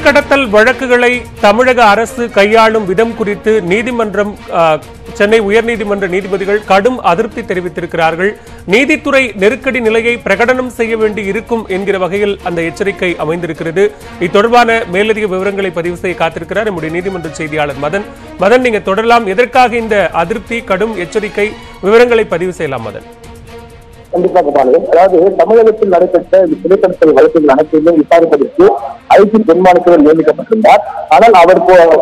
கடத்தல் வழக்குகளை தமிழக அரசு கையாளும் விதம் குறித்து நீதிமன்றம் சென்னை உயர்நீதிமன்ற நீதிபதிகள் கடும் அதிருப்தி தெரிவித்திருக்கிறார்கள். நீதித்துறை நெருக்கடி நிலையை பிரகடனம் செய்ய வேண்டி இருக்கும் என்கிற வகையில் அந்த எச்சரிக்கை அமைந்திருக்கிறது. இத்தொடர்பான மேலதிக விவரங்களை பதிவு செய்ய காத்திருக்கிறார் நம்முடைய நீதிமன்ற செய்தியாளர் மதன். நீங்க தொடரலாம். எதற்காக இந்த அதிருப்தி, கடும் எச்சரிக்கை, விவரங்களை பதிவு செய்யலாம் மதன். கண்டிப்பாக பாருங்கள். அதாவது தமிழகத்தில் நடைபெற்ற சிலை கடத்தல் வழக்குகள் அனைத்தையுமே விசாரிப்பதற்கு ஐஜி பொன்மாணிக்கவேல் நியமிக்கப்பட்டிருந்தார். ஆனால் அவர்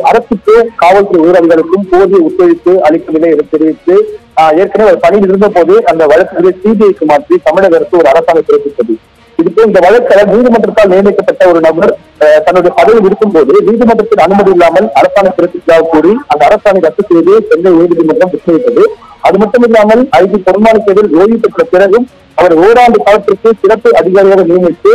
அரசுக்கு காவல்துறை உயரதிகாரிகளுக்கும் போதிய ஒத்துழைப்பு அளிக்கவில்லை என தெரிவித்து ஏற்கனவே அவர் பணியில் இருந்த போது அந்த வழக்குகளை சிபிஐக்கு மாற்றி தமிழக அரசு ஒரு அரசாணை பிறப்பித்தது. இதுக்கு இந்த வழக்கில் நீதிமன்றத்தால் நியமிக்கப்பட்ட ஒரு நபர் தன்னுடைய பதவியில் இருக்கும் போது நீதிமன்றத்தின் அனுமதி இல்லாமல் அரசாணை பிறப்பித்ததாக கூறி அந்த அரசாணை ரத்து செய்து சென்னை உயர்நீதிமன்றம் உத்தரவிட்டது. அது மட்டும் இல்லாமல் ஐஜி பொன்மாணிக்கவேல் ஓய்வு பெற்ற பிறகும் அவர் ஓராண்டு காலத்திற்கு சிறப்பு அதிகாரியாக நியமித்து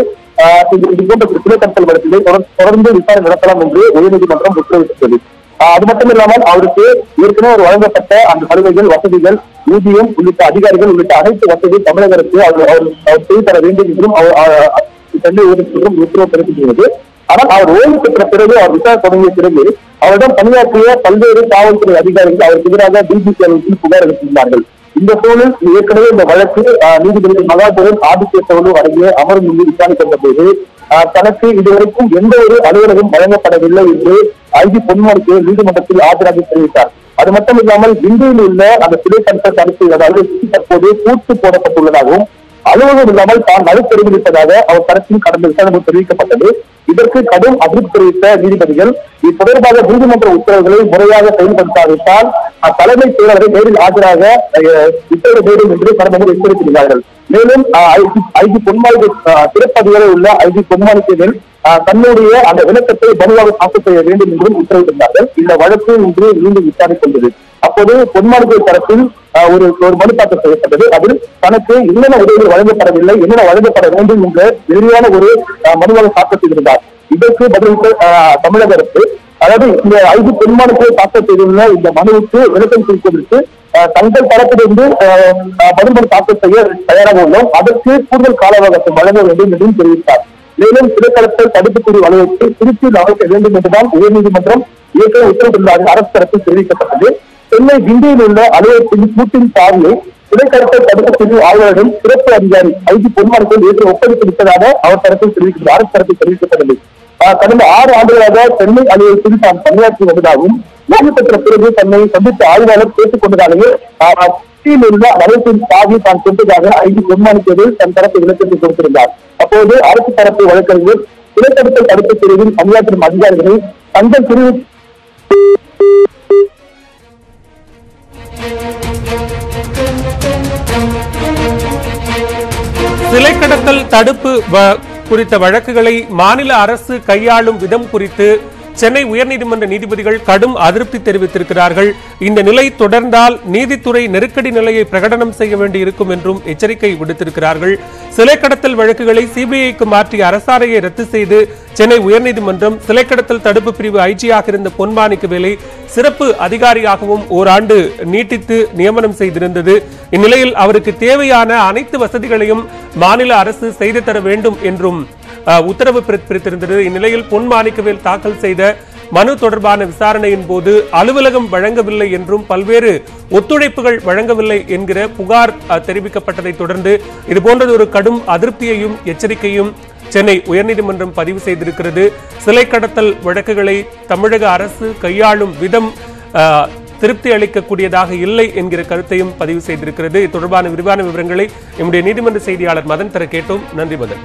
இது போன்ற சிலை கடத்தல் வழக்கிலே தொடர்ந்து விசாரணை நடத்தலாம் என்று உயர்நீதிமன்றம் உத்தரவிட்டது. அது மட்டும் இல்லாமல் அவருக்கு ஏற்கனவே வழங்கப்பட்ட அந்த சலுகைகள், வசதிகள், ஊதியம் உள்ளிட்ட அதிகாரிகள் உள்ளிட்ட அனைத்து வசதியும் தமிழக அரசு அவர் செய்து தர வேண்டும் என்றும் சென்னை உயர்நீதிமன்றம் உத்தரவு பிறப்பிக்கிறது. ஆனால் அவர் ஓய்வு பெற்ற பிறகு அவர் விசாரணை தொடங்கிய பிறகு அவரிடம் பணியாற்றிய பல்வேறு காவல்துறை அதிகாரிகள் அவருக்கு எதிராக டிஜிபி அலுவலகத்தில் புகார் அளித்திருந்தார்கள். இந்த சூழலில் ஏற்கனவே இந்த வழக்கு நீதிபதிகள் மகாதேவன், ஆதித்யசோலு அடங்கிய அமர்வு முன்பு விசாரிக்கப்பட்ட போது தனக்கு இதுவரைக்கும் எந்த ஒரு அலுவலகம் வழங்கப்படவில்லை என்று ஐஜி பொன்மாணிக்கவேல் நீதிமன்றத்தில் ஆஜராகி தெரிவித்தார். அது மட்டும் இல்லாமல் இந்தியில் உள்ள அந்த சிலை கடத்தல் தடுப்பு அதாவது தற்போது பூட்டு போடப்பட்டுள்ளதாகவும் அலுவலகம் இல்லாமல் தான் மனு தெரிவிப்பதாக அவர் தரப்பில் கடந்த விசாரணை தெரிவிக்கப்பட்டது. இதற்கு கடும் அதிருப்தி தெரிவித்த நீதிபதிகள் இது தொடர்பாக நீதிமன்ற உத்தரவுகளை முறையாக செயல்படுத்தாவிட்டால் தலைமை செயலரை நேரில் ஆஜராக உத்தரவு வேண்டும் என்று கடந்த முறை எச்சரித்திருந்தார்கள். மேலும் ஐஜி பொன்மாணிக்கவேல் சிறப்பு அதிகாரி உள்ள ஐஜி பொன்மாணிக்கவேல் தன்னுடைய அந்த விளக்கத்தை மனுவாக தாக்கல் செய்ய வேண்டும் என்றும் உத்தரவிட்டிருந்தார்கள். இந்த வழக்கு இன்று மீண்டும் விசாரித்து கொண்டது. அப்போது பொன்மாணிக்கவேல் தரப்பில் ஒரு மனு தாக்கல் செய்யப்பட்டது. அதில் தனக்கு என்னென்ன உதவிகள் வழங்கப்படவில்லை, என்னென்ன வழங்கப்பட வேண்டும் என்ற வெளியான ஒரு மனுவாக தாக்கல் செய்திருந்தார். இதற்கு பதிலளித்த தமிழக அரசு அதாவது இந்த ஐஜி பொன்மாணிக்கவேல் தாக்கல் செய்துள்ள இந்த மனுவுக்கு விளக்கம் குறிப்பதற்கு தங்கள் தரப்பிலிருந்து பதில் மனு தாக்கல் செய்ய தயாராக உள்ளோம். அதற்கு கூடுதல் கால அவகாசம் வழங்க வேண்டும் என்றும் தெரிவித்தார். மேலும் சிலை கடத்தல் தடுப்பு பிரிவு அலுவலகத்தை திருச்சியில் அமைக்க வேண்டும் என்றுதான் உயர்நீதிமன்றம் ஏற்கனவே உத்தரவிட்டுள்ளதாக அரசு தரப்பில் தெரிவிக்கப்பட்டது. சென்னை கிண்டியில் உள்ள அலுவலகத்தின் கூட்டின் சாவியை சிலை கடத்தல் தடுப்பு பிரிவு ஆய்வாளரிடம் சிறப்பு அதிகாரி ஐஜி பொன்மாணிக்கவேல் ஏற்று ஒப்படைத்து விட்டதாக அவர் தரப்பில் அரசு தரப்பில் தெரிவிக்கப்பட்டது. கடந்த 6 ஆண்டுகளாக சென்னை அலுவலகத்தில் தான் பணியாற்றி வந்ததாகவும் ஓய்வு பெற்ற பிறகு தன்னை சந்தித்த ஆய்வாளர் கேட்டுக் கொண்டதாலேயே உள்ள அலுவலகத்தின் சாவி தான் சென்றதாக ஐஜி பொன்மாணிக்கவேல் தன் தரப்பு விளக்கத்தை கொடுத்திருந்தார். அப்போது அரசு தரப்பு வழக்கறிஞர் சிலை கடத்தல் தடுப்பு பிரிவில் பணியாற்றும் அதிகாரிகளை தங்கள் பிரிவு சிலை கடத்தல் தடுப்பு குறித்த வழக்குகளை மாநில அரசு கையாளும் விதம் குறித்து சென்னை உயர்நீதிமன்ற நீதிபதிகள் கடும் அதிருப்தி தெரிவித்திருக்கிறார்கள். இந்த நிலை தொடர்ந்தால் நீதித்துறை நெருக்கடி நிலையை பிரகடனம் செய்ய வேண்டி இருக்கும் என்றும் எச்சரிக்கை விடுத்திருக்கிறார்கள். சிலை கடத்தல் வழக்குகளை சிபிஐக்கு மாற்றி அரசாணையை ரத்து செய்து சென்னை உயர்நீதிமன்றம் சிலை கடத்தல் தடுப்பு பிரிவு ஐஜியாக இருந்த பொன்மாணிக்கவேலை சிறப்பு அதிகாரியாகவும் ஓராண்டு நீட்டித்து நியமனம் செய்திருந்தது. இந்நிலையில் அவருக்கு தேவையான அனைத்து வசதிகளையும் மாநில அரசு செய்து தர வேண்டும் என்றும் உத்தரவு பிறப்பித்திருந்தது. இந்நிலையில் பொன்மாணிக்கவேல் தாக்கல் செய்த மனு தொடர்பான விசாரணையின் போது அலுவலகம் வழங்கவில்லை என்றும் பல்வேறு ஒத்துழைப்புகள் வழங்கவில்லை என்கிற புகார் தெரிவிக்கப்பட்டதை தொடர்ந்து இதுபோன்றது ஒரு கடும் அதிருப்தியையும் எச்சரிக்கையும் சென்னை உயர்நீதிமன்றம் பதிவு செய்திருக்கிறது. சிலை கடத்தல் வழக்குகளை தமிழக அரசு கையாளும் விதம் திருப்தி அளிக்கக்கூடியதாக இல்லை என்கிற கருத்தையும் பதிவு செய்திருக்கிறது. இது தொடர்பான விரிவான விவரங்களை நம்முடைய நீதிமன்ற செய்தியாளர் மதன் தர கேட்டோம். நன்றி மதன்.